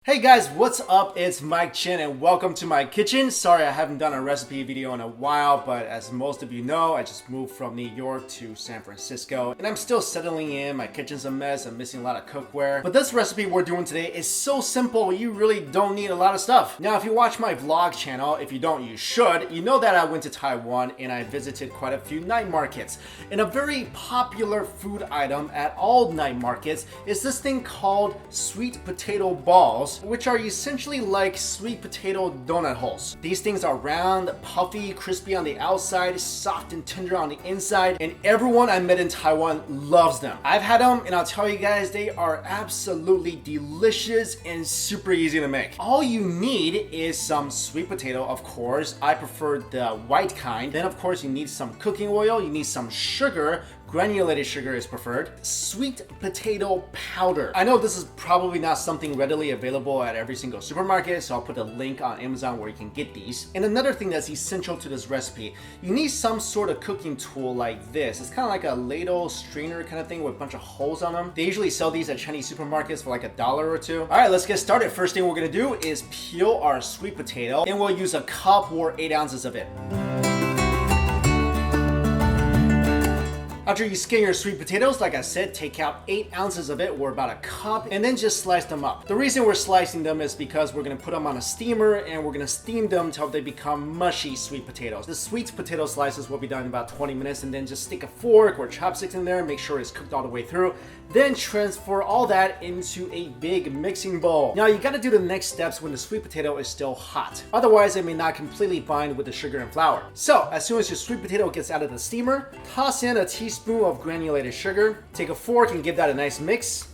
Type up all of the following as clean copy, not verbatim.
Hey guys, what's up? It's Mikexingchen and welcome to my kitchen. Sorry I haven't done a recipe video in a while, but as most of you know, I just moved from New York to San Francisco and I'm still settling in. My kitchen's a mess. I'm missing a lot of cookware. But this recipe we're doing today is so simple, you really don't need a lot of stuff. Now, if you watch my vlog channel, if you don't, you should, you know that I went to Taiwan and I visited quite a few night markets. And a very popular food item at all night markets is this thing called sweet potato balls, which are essentially like sweet potato donut holes. These things are round, puffy, crispy on the outside, soft and tender on the inside, and everyone I met in Taiwan loves them. I've had them and I'll tell you guys, they are absolutely delicious and super easy to make. All you need is some sweet potato, of course. I prefer the white kind. Then of course you need some cooking oil, you need some sugar. Granulated sugar is preferred. Sweet potato powder. I know this is probably not something readily available at every single supermarket, so I'll put a link on Amazon where you can get these. And another thing that's essential to this recipe, you need some sort of cooking tool like this. It's kind of like a ladle strainer kind of thing with a bunch of holes on them. They usually sell these at Chinese supermarkets for like $1 or $2. All right, let's get started. First thing we're gonna do is peel our sweet potato, and we'll use a cup or 8 ounces of it. After you skin your sweet potatoes, like I said, take out 8 ounces of it, or about a cup, and then just slice them up. The reason we're slicing them is because we're gonna put them on a steamer and we're gonna steam them until they become mushy sweet potatoes. The sweet potato slices will be done in about 20 minutes, and then just stick a fork or chopsticks in there, make sure it's cooked all the way through. Then transfer all that into a big mixing bowl. Now you gotta do the next steps when the sweet potato is still hot. Otherwise, it may not completely bind with the sugar and flour. So as soon as your sweet potato gets out of the steamer, toss in a teaspoon of granulated sugar. Take a fork and give that a nice mix.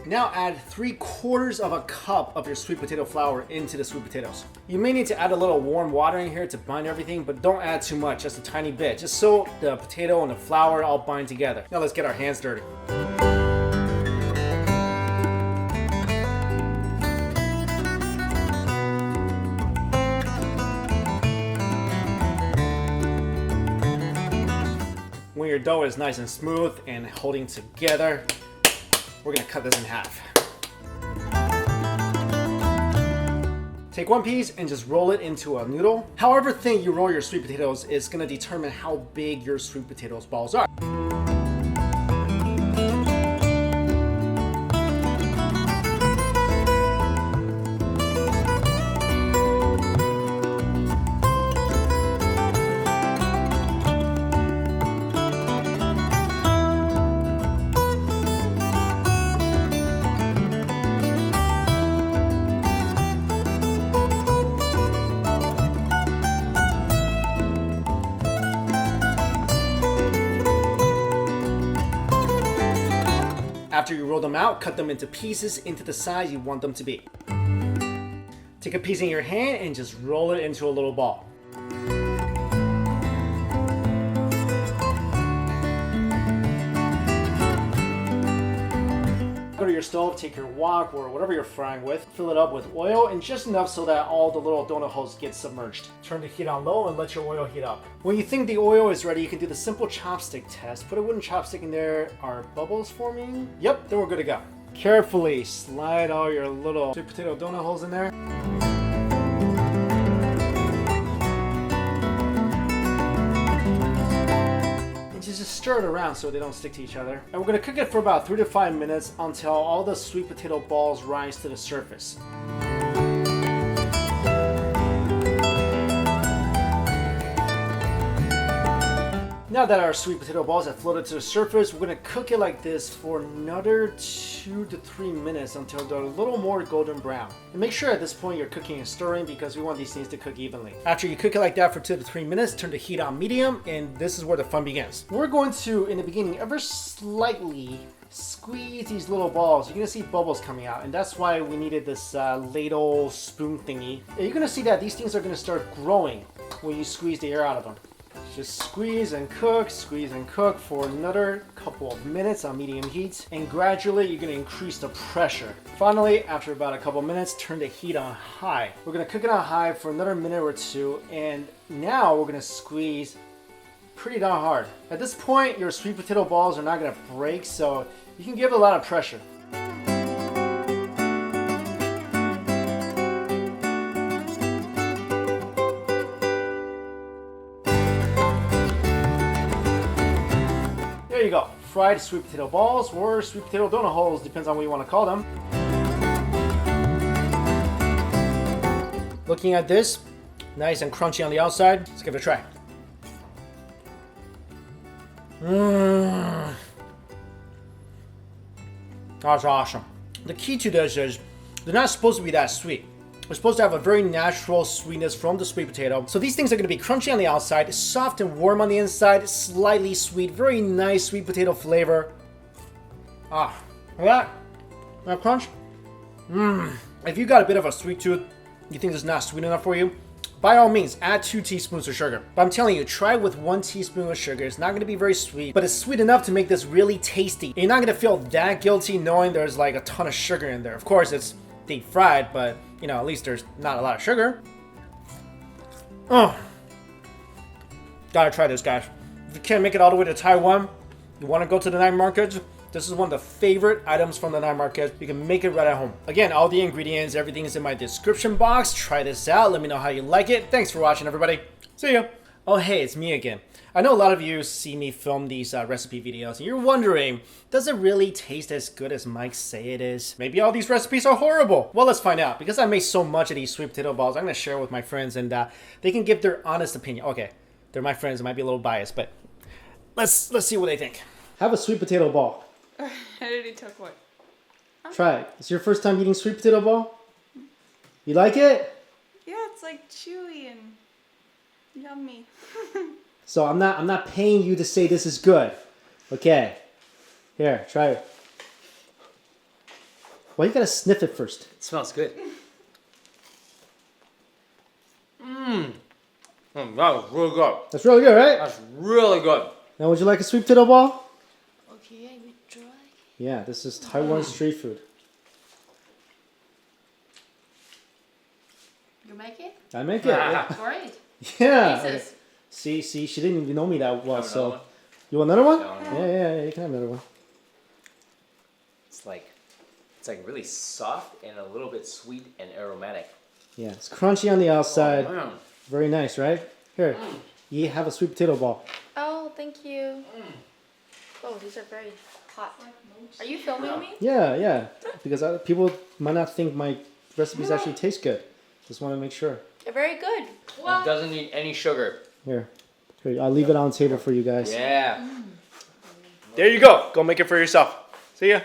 Now add 3/4 of a cup of your sweet potato flour into the sweet potatoes. You may need to add a little warm water in here to bind everything, but don't add too much, just a tiny bit, just so the potato and the flour all bind together. Now let's get our hands dirty. When your dough is nice and smooth and holding together, we're gonna cut this in half. Take one piece and just roll it into a noodle. However thin you roll your sweet potatoes is gonna determine how big your sweet potatoes balls are. After you roll them out, cut them into pieces into the size you want them to be. Take a piece in your hand and just roll it into a little ball. Go to your stove, take your wok or whatever you're frying with, fill it up with oil and just enough so that all the little donut holes get submerged. Turn the heat on low and let your oil heat up. When you think the oil is ready, you can do the simple chopstick test. Put a wooden chopstick in there. Are bubbles forming? Yep, then we're good to go. Carefully slide all your little sweet potato donut holes in there. Just stir it around so they don't stick to each other. And we're gonna cook it for about 3 to 5 minutes until all the sweet potato balls rise to the surface. Now that our sweet potato balls have floated to the surface, we're gonna cook it like this for another 2 to 3 minutes until they're a little more golden brown. And make sure at this point you're cooking and stirring because we want these things to cook evenly. After you cook it like that for 2 to 3 minutes, turn the heat on medium, and this is where the fun begins. We're going to, in the beginning, ever slightly squeeze these little balls. You're gonna see bubbles coming out, and that's why we needed this ladle spoon thingy. And you're gonna see that these things are gonna start growing when you squeeze the air out of them. Just squeeze and cook for another couple of minutes on medium heat, and gradually you're going to increase the pressure. Finally, after about a couple of minutes, turn the heat on high. We're going to cook it on high for another minute or two, and now we're going to squeeze pretty darn hard. At this point, your sweet potato balls are not going to break, so You can give it a lot of pressure. There you go. Fried sweet potato balls or sweet potato donut holes, depends on what you want to call them. Looking at this, nice and crunchy on the outside. Let's give it a try. That's awesome. The key to this is they're not supposed to be that sweet. They're supposed to have a very natural sweetness from the sweet potato. So these things are going to be crunchy on the outside, soft and warm on the inside, slightly sweet, very nice sweet potato flavor. Ah, that crunch? If you got a bit of a sweet tooth, you think this is not sweet enough for you, by all means, add 2 teaspoons of sugar. But I'm telling you, try with 1 teaspoon of sugar. It's not going to be very sweet, but it's sweet enough to make this really tasty. You're not going to feel that guilty knowing there's like a ton of sugar in there. Of course, it's deep fried, but you know, at least there's not a lot of sugar. Oh, gotta try this, guys. If you can't make it all the way to Taiwan, you want to go to the night markets, this is one of the favorite items from the night market. You can make it right at home. Again, all the ingredients, everything is in my description box. Try this out. Let me know how you like it. Thanks for watching, everybody. See ya. Oh, hey, it's me again. I know a lot of you see me film these recipe videos, and you're wondering, does it really taste as good as Mike say it is? Maybe all these recipes are horrible. Well, let's find out. Because I make so much of these sweet potato balls, I'm going to share it with my friends, and they can give their honest opinion. Okay, they're my friends. It might be a little biased, but let's see what they think. Have a sweet potato ball. I already took one. Try it. It's your first time eating sweet potato ball? You like it? Yeah, it's like chewy and yummy. So I'm not paying you to say this is good. Okay. Here, try it. Why you gotta sniff it first? It smells good. That was really good. That's really good, right? That's really good. Now, would you like a sweet potato ball? Okay, I will try. Yeah, this is Taiwan street food. You make it? I make it. Yeah. Great. Yeah. Jesus. Okay. See, she didn't even know me that well, Have so. another one? You want another one? Yeah. Yeah, you can have another one. It's like really soft and a little bit sweet and aromatic. Yeah, it's crunchy on the outside. Oh, man. Very nice, right? Here, you have a sweet potato ball. Oh, thank you. Oh, these are very hot. Are you filming me? Yeah, because people might not think my recipes actually taste good. Just want to make sure. They're very good. It doesn't need any sugar. Here, I'll leave it on the table for you guys. Yeah. There you go. Go make it for yourself. See ya.